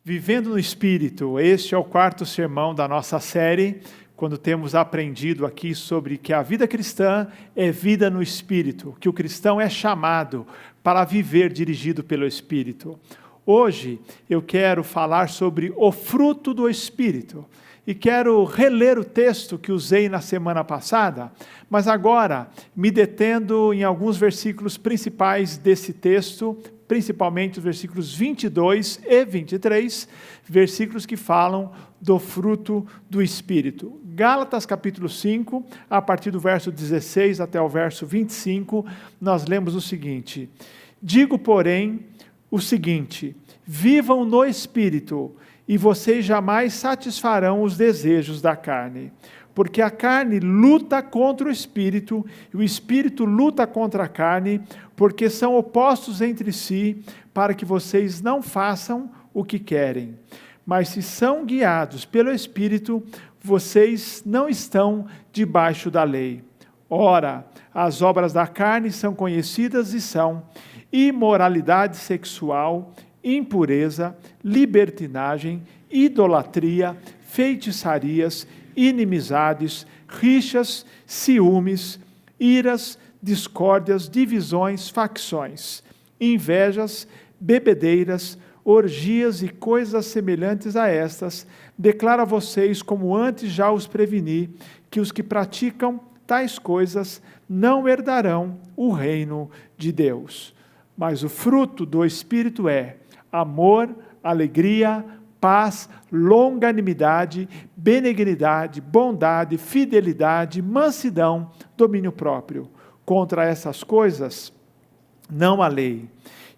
Vivendo no Espírito, este é o quarto sermão da nossa série, quando temos aprendido aqui sobre que a vida cristã é vida no Espírito, que o cristão é chamado para viver dirigido pelo Espírito. Hoje eu quero falar sobre o fruto do Espírito e quero reler o texto que usei na semana passada, mas agora me detendo em alguns versículos principais desse texto, principalmente os versículos 22 e 23, versículos que falam do fruto do Espírito. Gálatas capítulo 5, a partir do verso 16 até o verso 25, nós lemos o seguinte: digo, porém, o seguinte: vivam no Espírito, e vocês jamais satisfarão os desejos da carne. Porque a carne luta contra o Espírito, e o Espírito luta contra a carne, porque são opostos entre si, para que vocês não façam o que querem. Mas se são guiados pelo Espírito, vocês não estão debaixo da lei. Ora, as obras da carne são conhecidas e são imoralidade sexual, impureza, libertinagem, idolatria, feitiçarias, inimizades, rixas, ciúmes, iras, discórdias, divisões, facções, invejas, bebedeiras, orgias e coisas semelhantes a estas. Declaro a vocês, como antes já os preveni, que os que praticam tais coisas não herdarão o reino de Deus. Mas o fruto do Espírito é amor, alegria, paz, longanimidade, benignidade, bondade, fidelidade, mansidão, domínio próprio. Contra essas coisas não há lei.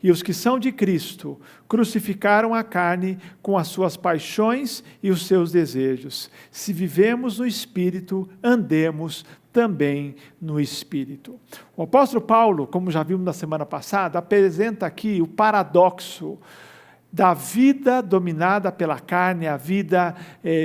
E os que são de Cristo crucificaram a carne com as suas paixões e os seus desejos. Se vivemos no Espírito, andemos também no Espírito. O apóstolo Paulo, como já vimos na semana passada, apresenta aqui o paradoxo da vida dominada pela carne, a vida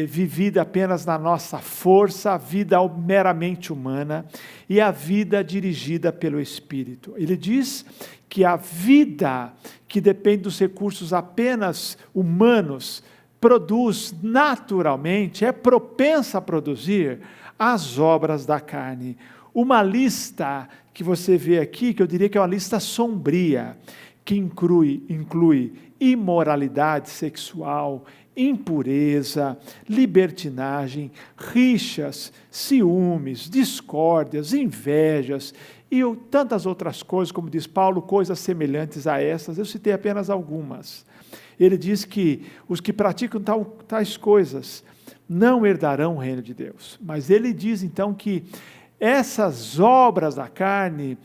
vivida apenas na nossa força, a vida meramente humana, e a vida dirigida pelo Espírito. Ele diz que a vida que depende dos recursos apenas humanos, produz naturalmente, é propensa a produzir as obras da carne. Uma lista que você vê aqui, que eu diria que é uma lista sombria, que inclui imoralidade sexual, impureza, libertinagem, rixas, ciúmes, discórdias, invejas e tantas outras coisas, como diz Paulo, coisas semelhantes a essas. Eu citei apenas algumas. Ele diz que os que praticam tais coisas não herdarão o reino de Deus. Mas ele diz então que essas obras da carne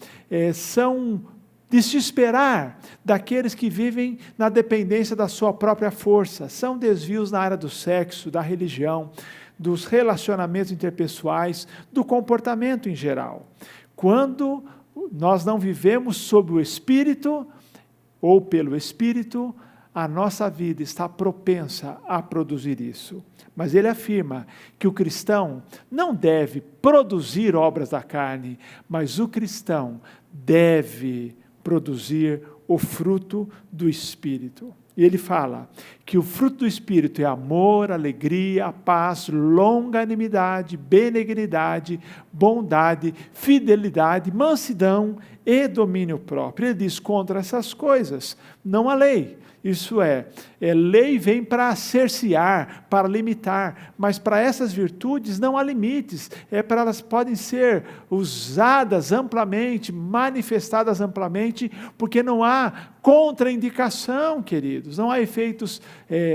são de se esperar daqueles que vivem na dependência da sua própria força. São desvios na área do sexo, da religião, dos relacionamentos interpessoais, do comportamento em geral. Quando nós não vivemos sob o Espírito ou pelo Espírito, a nossa vida está propensa a produzir isso. Mas ele afirma que o cristão não deve produzir obras da carne, mas o cristão deve produzir o fruto do Espírito. E ele fala que o fruto do Espírito é amor, alegria, paz, longanimidade, benignidade, bondade, fidelidade, mansidão e domínio próprio. Ele diz: contra essas coisas não há lei. Isso lei vem para cercear, para limitar, mas para essas virtudes não há limites, para elas podem ser usadas amplamente, manifestadas amplamente, porque não há contraindicação, queridos, não há efeitos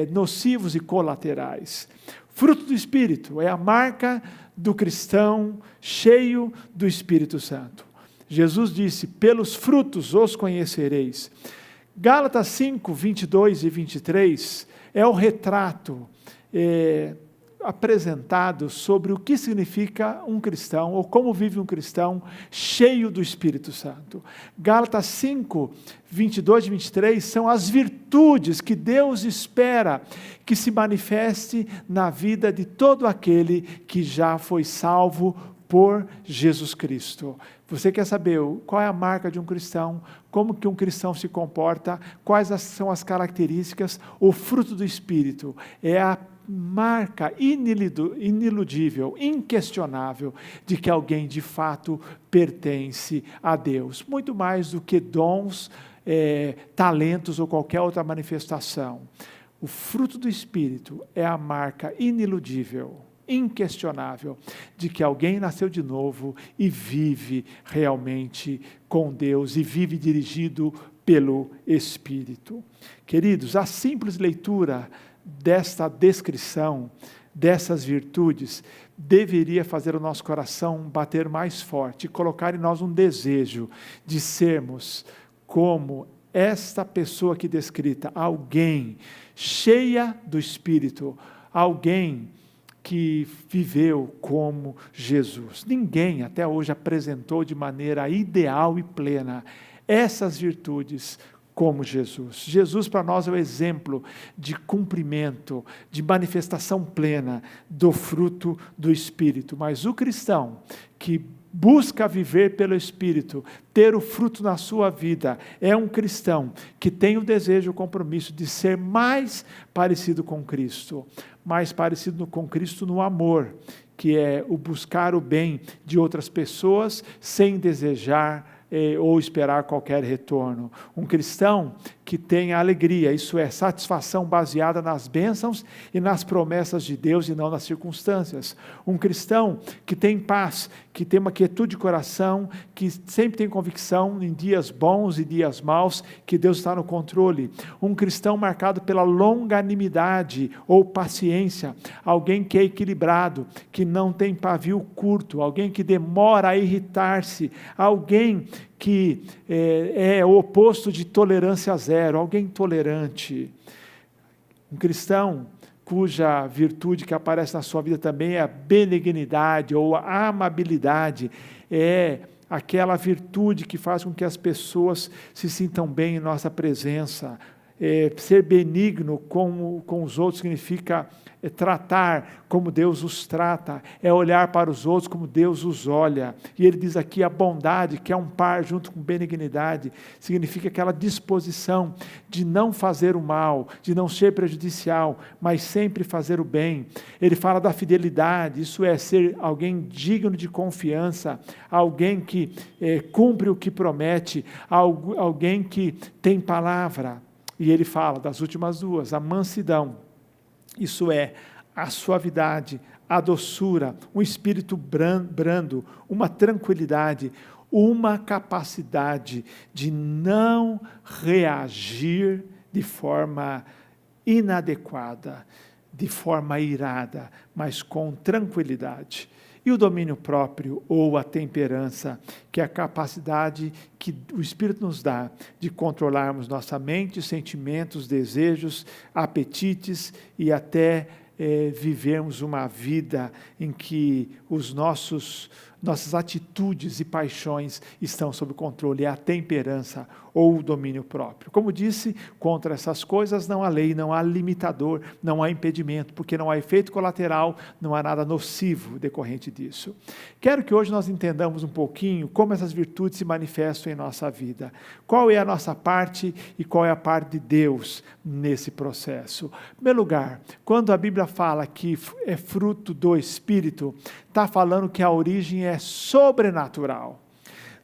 nocivos e colaterais. Fruto do Espírito é a marca do cristão cheio do Espírito Santo. Jesus disse: pelos frutos os conhecereis. Gálatas 5, 22 e 23 é o retrato apresentado sobre o que significa um cristão, ou como vive um cristão cheio do Espírito Santo. Gálatas 5, 22 e 23 são as virtudes que Deus espera que se manifeste na vida de todo aquele que já foi salvo por Jesus Cristo. Você quer saber qual é a marca de um cristão? Como que um cristão se comporta? Quais são as características? O fruto do Espírito é a marca iniludível, inquestionável, de que alguém de fato pertence a Deus. Muito mais do que dons, talentos ou qualquer outra manifestação. O fruto do Espírito é a marca iniludível, inquestionável, de que alguém nasceu de novo e vive realmente com Deus e vive dirigido pelo Espírito. Queridos, a simples leitura desta descrição, dessas virtudes, deveria fazer o nosso coração bater mais forte e colocar em nós um desejo de sermos como esta pessoa aqui descrita, alguém cheia do Espírito, alguém que viveu como Jesus. Ninguém até hoje apresentou de maneira ideal e plena essas virtudes como Jesus. Jesus para nós é o exemplo de cumprimento, de manifestação plena do fruto do Espírito. Mas o cristão que busca viver pelo Espírito, ter o fruto na sua vida, é um cristão que tem o desejo, o compromisso de ser mais parecido com Cristo, mais parecido com Cristo no amor, que é o buscar o bem de outras pessoas sem desejar ou esperar qualquer retorno. Um cristão que tem alegria, isso é, satisfação baseada nas bênçãos e nas promessas de Deus e não nas circunstâncias. Um cristão que tem paz, que tem uma quietude de coração, que sempre tem convicção em dias bons e dias maus, que Deus está no controle. Um cristão marcado pela longanimidade ou paciência, alguém que é equilibrado, que não tem pavio curto, alguém que demora a irritar-se, alguém que é o oposto de tolerância zero, alguém tolerante. Um cristão cuja virtude que aparece na sua vida também é a benignidade ou a amabilidade, é aquela virtude que faz com que as pessoas se sintam bem em nossa presença. Ser benigno com os outros significa tratar como Deus os trata, é olhar para os outros como Deus os olha. E ele diz aqui a bondade, que é um par junto com benignidade, significa aquela disposição de não fazer o mal, de não ser prejudicial, mas sempre fazer o bem. Ele fala da fidelidade, isso é ser alguém digno de confiança, alguém que cumpre o que promete, alguém que tem palavra. E ele fala das últimas duas, a mansidão, isso é, a suavidade, a doçura, um espírito brando, uma tranquilidade, uma capacidade de não reagir de forma inadequada, de forma irada, mas com tranquilidade. E o domínio próprio, ou a temperança, que é a capacidade que o Espírito nos dá de controlarmos nossa mente, sentimentos, desejos, apetites e até vivermos uma vida em que nossas atitudes e paixões estão sob controle, é a temperança ou o domínio próprio. Como disse, contra essas coisas não há lei, não há limitador, não há impedimento, porque não há efeito colateral, não há nada nocivo decorrente disso. Quero que hoje nós entendamos um pouquinho como essas virtudes se manifestam em nossa vida. Qual é a nossa parte e qual é a parte de Deus nesse processo. Em primeiro lugar, quando a Bíblia fala que é fruto do Espírito, está falando que a origem é sobrenatural.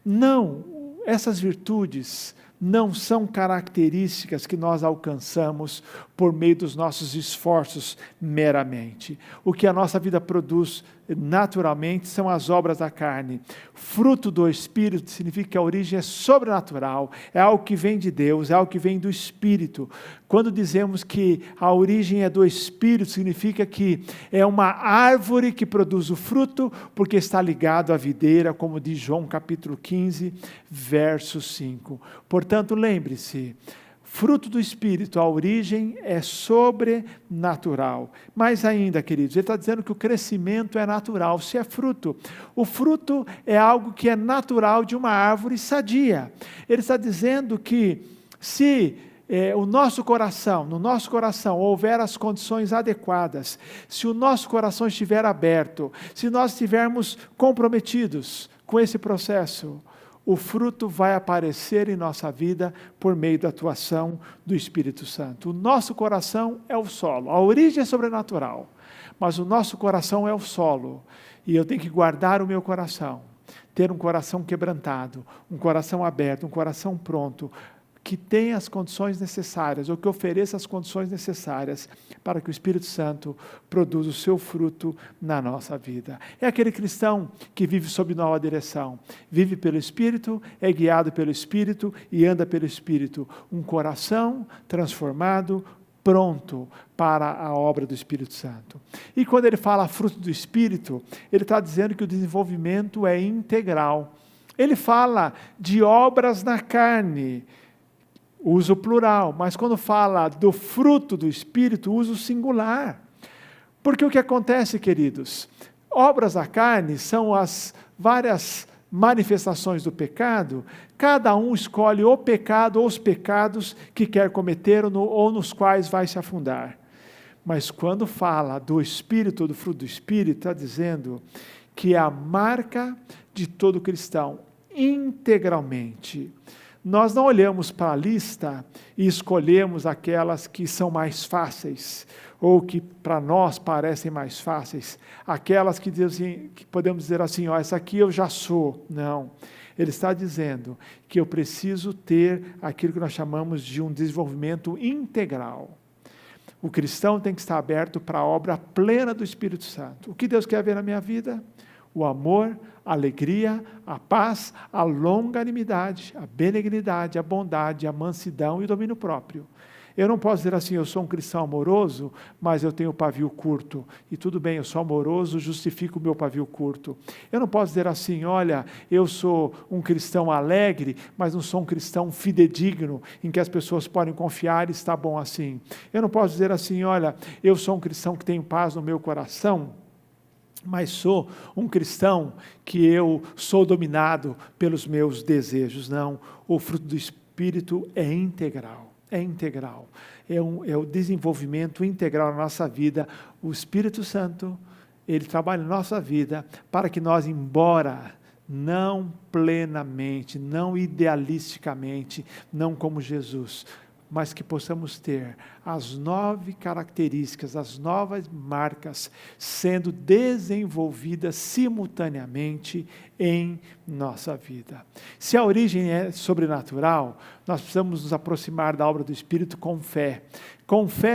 Não, essas virtudes não são características que nós alcançamos por meio dos nossos esforços meramente. O que a nossa vida produz naturalmente são as obras da carne. Fruto do Espírito significa que a origem é sobrenatural, é algo que vem de Deus, é algo que vem do Espírito. Quando dizemos que a origem é do Espírito, significa que é uma árvore que produz o fruto, porque está ligado à videira, como diz João capítulo 15, verso 5. Portanto, lembre-se, fruto do Espírito, a origem é sobrenatural. Mais ainda, queridos, ele está dizendo que o crescimento é natural, se é fruto. O fruto é algo que é natural de uma árvore sadia. Ele está dizendo que se no nosso coração houver as condições adequadas, se o nosso coração estiver aberto, se nós estivermos comprometidos com esse processo, o fruto vai aparecer em nossa vida por meio da atuação do Espírito Santo. O nosso coração é o solo, a origem é sobrenatural, mas o nosso coração é o solo, e eu tenho que guardar o meu coração, ter um coração quebrantado, um coração aberto, um coração pronto, que tenha as condições necessárias, ou que ofereça as condições necessárias para que o Espírito Santo produza o seu fruto na nossa vida. É aquele cristão que vive sob nova direção, vive pelo Espírito, é guiado pelo Espírito e anda pelo Espírito. Um coração transformado, pronto para a obra do Espírito Santo. E quando ele fala fruto do Espírito, ele está dizendo que o desenvolvimento é integral. Ele fala de obras na carne, uso plural, mas quando fala do fruto do Espírito, uso singular. Porque o que acontece, queridos? Obras da carne são as várias manifestações do pecado, cada um escolhe o pecado ou os pecados que quer cometer ou nos quais vai se afundar. Mas quando fala do Espírito, do fruto do Espírito, está dizendo que é a marca de todo cristão, integralmente. Nós não olhamos para a lista e escolhemos aquelas que são mais fáceis, ou que para nós parecem mais fáceis, aquelas que podemos dizer assim, essa aqui eu já sou. Não, ele está dizendo que eu preciso ter aquilo que nós chamamos de um desenvolvimento integral. O cristão tem que estar aberto para a obra plena do Espírito Santo. O que Deus quer ver na minha vida? O amor, a alegria, a paz, a longanimidade, a benignidade, a bondade, a mansidão e o domínio próprio. Eu não posso dizer assim, eu sou um cristão amoroso, mas eu tenho pavio curto. E tudo bem, eu sou amoroso, justifico o meu pavio curto. Eu não posso dizer assim, olha, eu sou um cristão alegre, mas não sou um cristão fidedigno, em que as pessoas podem confiar e está bom assim. Eu não posso dizer assim, olha, eu sou um cristão que tem paz no meu coração, mas sou um cristão que eu sou dominado pelos meus desejos. Não, o fruto do Espírito é integral. É integral, é o desenvolvimento integral na nossa vida. O Espírito Santo, ele trabalha na nossa vida para que nós, embora não plenamente, não idealisticamente, não como Jesus, mas que possamos ter as 9 características, as novas marcas sendo desenvolvidas simultaneamente em nossa vida. Se a origem é sobrenatural, nós precisamos nos aproximar da obra do Espírito com fé,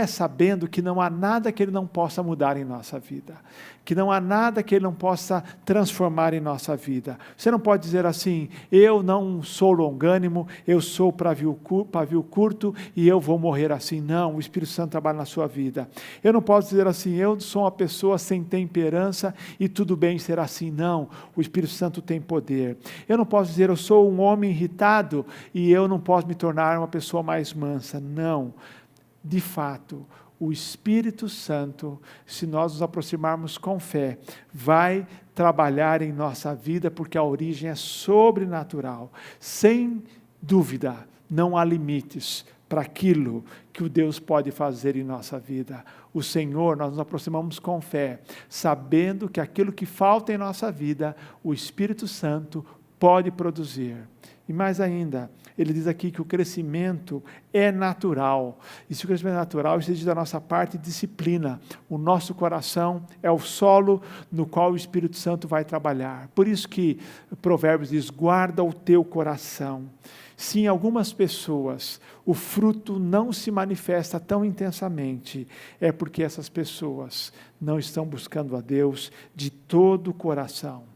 sabendo que não há nada que Ele não possa mudar em nossa vida, que não há nada que Ele não possa transformar em nossa vida. Você não pode dizer assim, eu não sou longânimo, eu sou pavio curto e eu vou morrer assim. Não, o Espírito Santo trabalha na sua vida. Eu não posso dizer assim, eu sou uma pessoa sem temperança e tudo bem ser assim. Não, o Espírito Santo tem poder. Eu não posso dizer, eu sou um homem irritado e eu não posso me tornar uma pessoa mais mansa. Não, de fato, o Espírito Santo, se nós nos aproximarmos com fé, vai trabalhar em nossa vida, porque a origem é sobrenatural. Sem dúvida, não há limites para aquilo que o Deus pode fazer em nossa vida. O Senhor, nós nos aproximamos com fé, sabendo que aquilo que falta em nossa vida, o Espírito Santo pode produzir. E mais ainda, ele diz aqui que o crescimento é natural. E se o crescimento é natural, isso exige da nossa parte disciplina. O nosso coração é o solo no qual o Espírito Santo vai trabalhar. Por isso que Provérbios diz, guarda o teu coração. Se em algumas pessoas o fruto não se manifesta tão intensamente, é porque essas pessoas não estão buscando a Deus de todo o coração.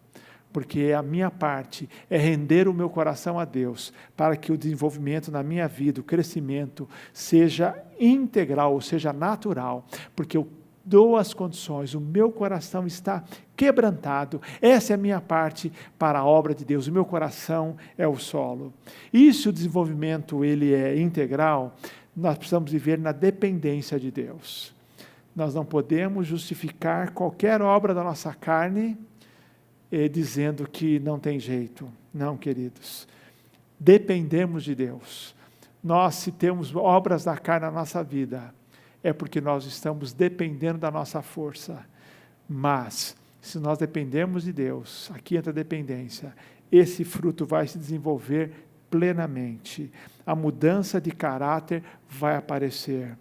Porque a minha parte é render o meu coração a Deus, para que o desenvolvimento na minha vida, o crescimento, seja integral, ou seja, natural, porque eu dou as condições, o meu coração está quebrantado, essa é a minha parte para a obra de Deus, o meu coração é o solo. E se o desenvolvimento ele é integral, nós precisamos viver na dependência de Deus. Nós não podemos justificar qualquer obra da nossa carne, dizendo que não tem jeito. Não, queridos. Dependemos de Deus. Nós, se temos obras da carne na nossa vida, é porque nós estamos dependendo da nossa força. Mas, se nós dependemos de Deus, aqui entra a dependência, esse fruto vai se desenvolver plenamente. A mudança de caráter vai aparecer.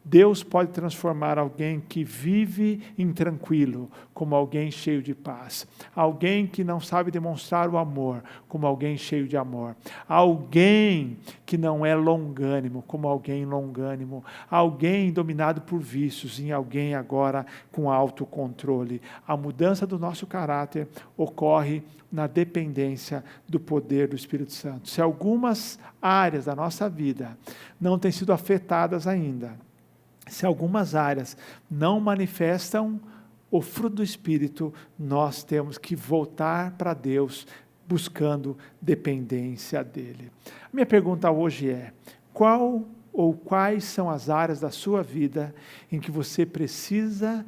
Deus pode transformar alguém que vive intranquilo, como alguém cheio de paz. Alguém que não sabe demonstrar o amor, como alguém cheio de amor. Alguém que não é longânimo, como alguém longânimo. Alguém dominado por vícios, em alguém agora com autocontrole. A mudança do nosso caráter ocorre na dependência do poder do Espírito Santo. Se algumas áreas da nossa vida não têm sido afetadas ainda, se algumas áreas não manifestam o fruto do Espírito, nós temos que voltar para Deus, buscando dependência dEle. A minha pergunta hoje é: qual ou quais são as áreas da sua vida em que você precisa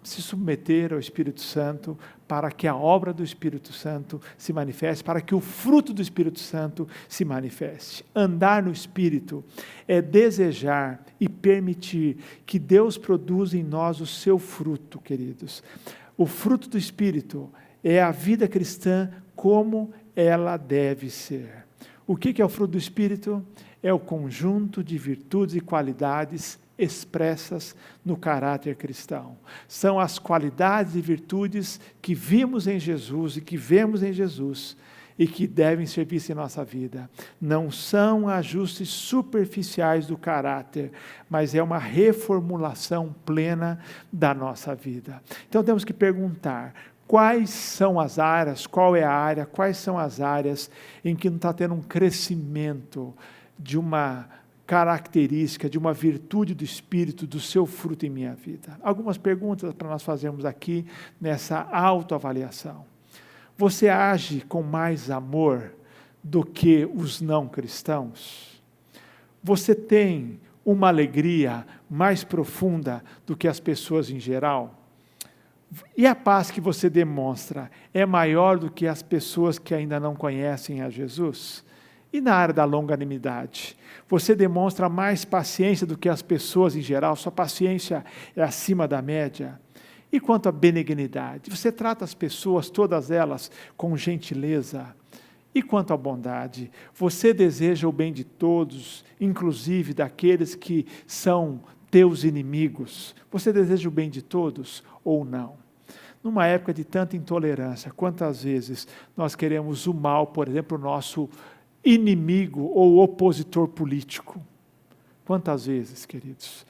se submeter ao Espírito Santo, para que a obra do Espírito Santo se manifeste, para que o fruto do Espírito Santo se manifeste? Andar no Espírito é desejar e permitir que Deus produza em nós o seu fruto, queridos. O fruto do Espírito é a vida cristã como ela deve ser. O que é o fruto do Espírito? É o conjunto de virtudes e qualidades expressas no caráter cristão. São as qualidades e virtudes que vimos em Jesus e que vemos em Jesus e que devem servir-se em nossa vida. Não são ajustes superficiais do caráter, mas é uma reformulação plena da nossa vida. Então temos que perguntar: quais são as áreas, qual é a área, quais são as áreas em que não está tendo um crescimento de uma característica, de uma virtude do Espírito, do seu fruto em minha vida? Algumas perguntas para nós fazermos aqui nessa autoavaliação. Você age com mais amor do que os não cristãos? Você tem uma alegria mais profunda do que as pessoas em geral? E a paz que você demonstra é maior do que as pessoas que ainda não conhecem a Jesus? E na área da longanimidade, você demonstra mais paciência do que as pessoas em geral? Sua paciência é acima da média? E quanto à benignidade, você trata as pessoas, todas elas, com gentileza? E quanto à bondade, você deseja o bem de todos, inclusive daqueles que são teus inimigos? Você deseja o bem de todos ou não? Numa época de tanta intolerância, quantas vezes nós queremos o mal, por exemplo, o nosso inimigo ou opositor político? Quantas vezes, queridos?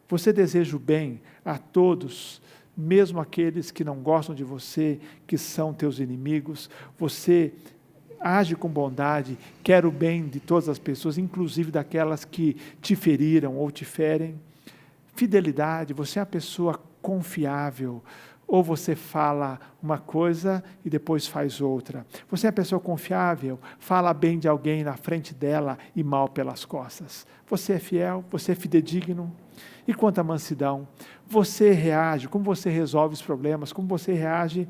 Você deseja o bem a todos, mesmo aqueles que não gostam de você, que são teus inimigos? Você age com bondade, quer o bem de todas as pessoas, inclusive daquelas que te feriram ou te ferem? Fidelidade, você é uma pessoa confiável, ou você fala uma coisa e depois faz outra? Você é uma pessoa confiável, fala bem de alguém na frente dela e mal pelas costas? Você é fiel? Você é fidedigno? E quanto à mansidão, você reage, como você resolve os problemas, como você reage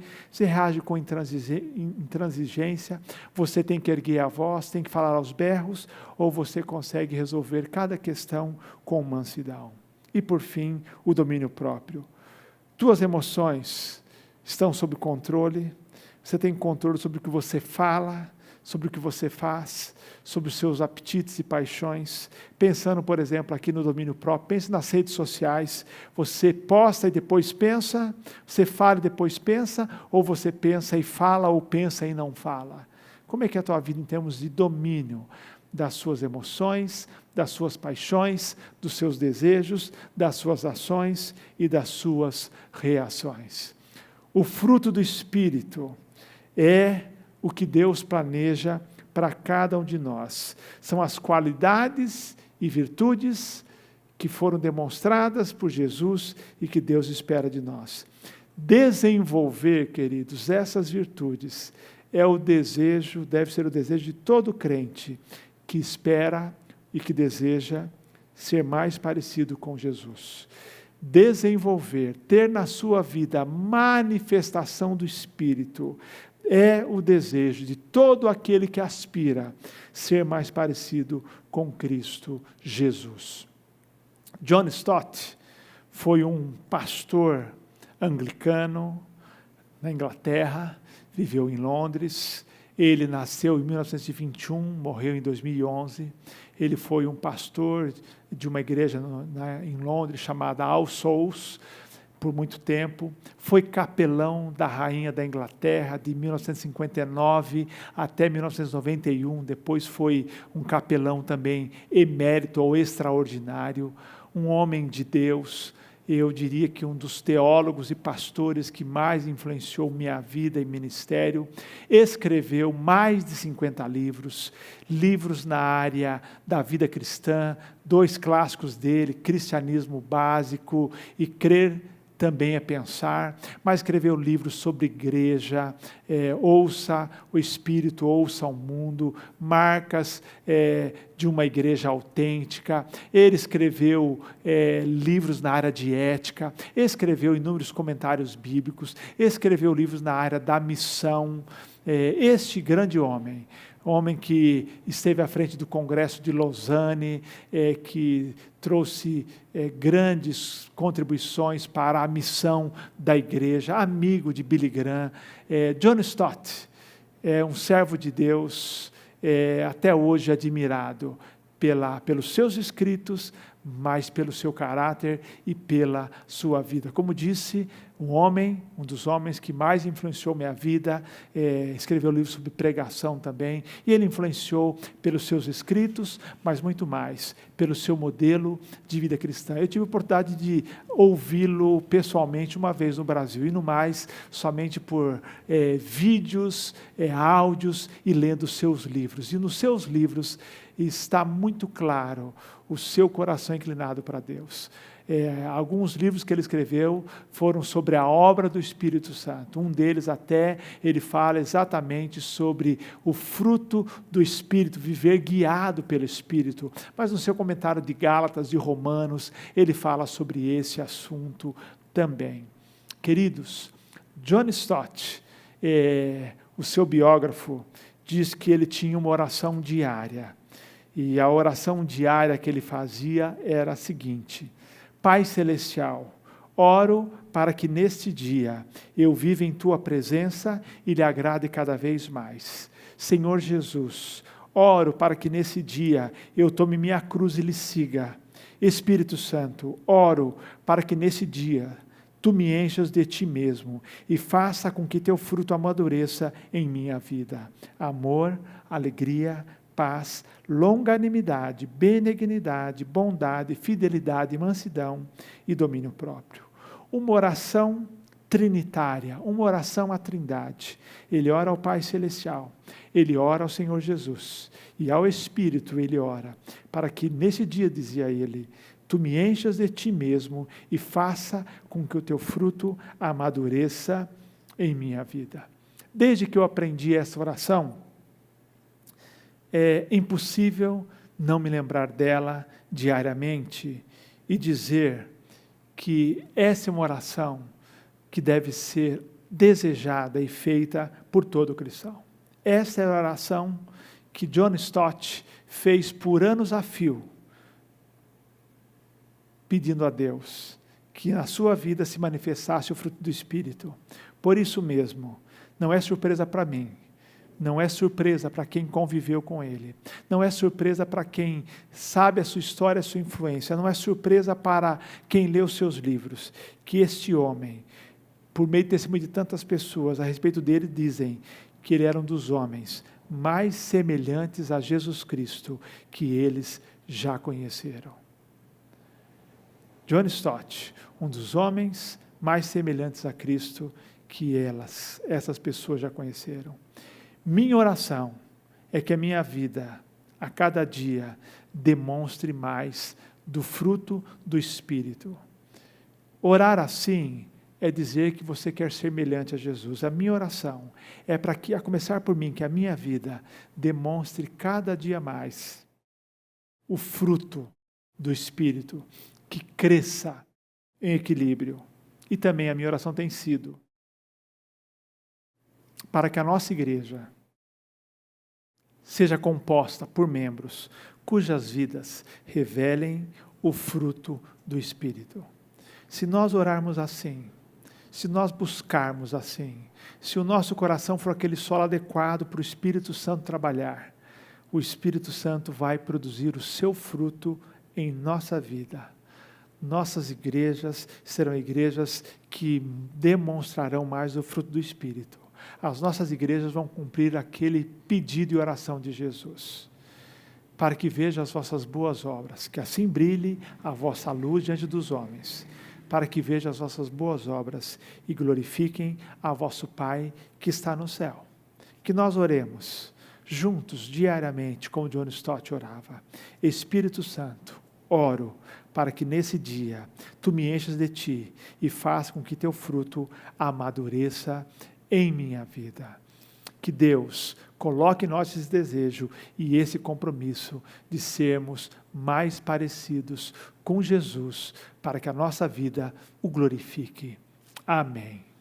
com intransigência? Você tem que erguer a voz, tem que falar aos berros, ou você consegue resolver cada questão com mansidão? E por fim, o domínio próprio. Tuas emoções estão sob controle? Você tem controle sobre o que você fala, sobre o que você faz, sobre os seus apetites e paixões? Pensando, por exemplo, aqui no domínio próprio, pense nas redes sociais. Você posta e depois pensa? Você fala e depois pensa? Ou você pensa e fala, ou pensa e não fala? Como é que é a tua vida em termos de domínio das suas emoções, das suas paixões, dos seus desejos, das suas ações e das suas reações? O fruto do Espírito é o que Deus planeja para cada um de nós. São as qualidades e virtudes que foram demonstradas por Jesus e que Deus espera de nós. Desenvolver, queridos, essas virtudes é o desejo, deve ser o desejo de todo crente que espera e que deseja ser mais parecido com Jesus. Desenvolver, ter na sua vida a manifestação do Espírito, é o desejo de todo aquele que aspira ser mais parecido com Cristo Jesus. John Stott foi um pastor anglicano na Inglaterra, viveu em Londres. Ele nasceu em 1921, morreu em 2011. Ele foi um pastor de uma igreja em Londres chamada All Souls por muito tempo. Foi capelão da rainha da Inglaterra de 1959 até 1991. Depois foi um capelão também emérito ou extraordinário. Um homem de Deus. Eu diria que um dos teólogos e pastores que mais influenciou minha vida e ministério. Escreveu mais de 50 livros, livros na área da vida cristã, 2 clássicos dele, Cristianismo Básico e Crer também é Pensar, mas escreveu livros sobre igreja, Ouça o Espírito, Ouça o Mundo, Marcas de uma Igreja Autêntica. Ele escreveu livros na área de ética, escreveu inúmeros comentários bíblicos, escreveu livros na área da missão. Este grande homem que esteve à frente do Congresso de Lausanne, que trouxe grandes contribuições para a missão da igreja, amigo de Billy Graham. John Stott é um servo de Deus, até hoje admirado pelos seus escritos, mas pelo seu caráter e pela sua vida. Como disse, um dos homens que mais influenciou minha vida, escreveu livros sobre pregação também, e ele influenciou pelos seus escritos, mas muito mais, pelo seu modelo de vida cristã. Eu tive a oportunidade de ouvi-lo pessoalmente uma vez no Brasil, e no mais, somente por vídeos, áudios e lendo seus livros. E nos seus livros está muito claro o seu coração inclinado para Deus. Alguns livros que ele escreveu foram sobre a obra do Espírito Santo. Um deles até, ele fala exatamente sobre o fruto do Espírito, viver guiado pelo Espírito. Mas no seu comentário de Gálatas, de Romanos, ele fala sobre esse assunto também. Queridos, John Stott, o seu biógrafo, diz que ele tinha uma oração diária. E a oração diária que ele fazia era a seguinte: Pai Celestial, oro para que neste dia eu viva em Tua presença e lhe agrade cada vez mais. Senhor Jesus, oro para que nesse dia eu tome minha cruz e lhe siga. Espírito Santo, oro para que nesse dia Tu me enchas de Ti mesmo e faça com que Teu fruto amadureça em minha vida. Amor, alegria, paz, longanimidade, benignidade, bondade, fidelidade, mansidão e domínio próprio. Uma oração trinitária, uma oração à Trindade. Ele ora ao Pai Celestial, ele ora ao Senhor Jesus e ao Espírito ele ora, para que nesse dia, dizia ele, Tu me enchas de Ti mesmo e faça com que o Teu fruto amadureça em minha vida. Desde que eu aprendi essa oração, é impossível não me lembrar dela diariamente e dizer que essa é uma oração que deve ser desejada e feita por todo cristão. Essa é a oração que John Stott fez por anos a fio, pedindo a Deus que na sua vida se manifestasse o fruto do Espírito. Por isso mesmo, não é surpresa para mim, não é surpresa para quem conviveu com ele, não é surpresa para quem sabe a sua história, a sua influência, não é surpresa para quem lê os seus livros, que este homem, por meio do testemunho de tantas pessoas, a respeito dele dizem que ele era um dos homens mais semelhantes a Jesus Cristo que eles já conheceram. John Stott, um dos homens mais semelhantes a Cristo que essas pessoas já conheceram. Minha oração é que a minha vida, a cada dia, demonstre mais do fruto do Espírito. Orar assim é dizer que você quer ser semelhante a Jesus. A minha oração é para que, a começar por mim, que a minha vida demonstre cada dia mais o fruto do Espírito, que cresça em equilíbrio. E também a minha oração tem sido para que a nossa igreja seja composta por membros cujas vidas revelem o fruto do Espírito. Se nós orarmos assim, se nós buscarmos assim, se o nosso coração for aquele solo adequado para o Espírito Santo trabalhar, o Espírito Santo vai produzir o seu fruto em nossa vida. Nossas igrejas serão igrejas que demonstrarão mais o fruto do Espírito. As nossas igrejas vão cumprir aquele pedido e oração de Jesus, para que veja as vossas boas obras, que assim brilhe a vossa luz diante dos homens, para que veja as vossas boas obras e glorifiquem a vosso Pai que está no céu. Que nós oremos juntos, diariamente, como John Stott orava. Espírito Santo, oro para que nesse dia tu me enchas de ti e faça com que teu fruto amadureça em minha vida. Que Deus coloque em nós esse desejo e esse compromisso de sermos mais parecidos com Jesus, para que a nossa vida o glorifique. Amém.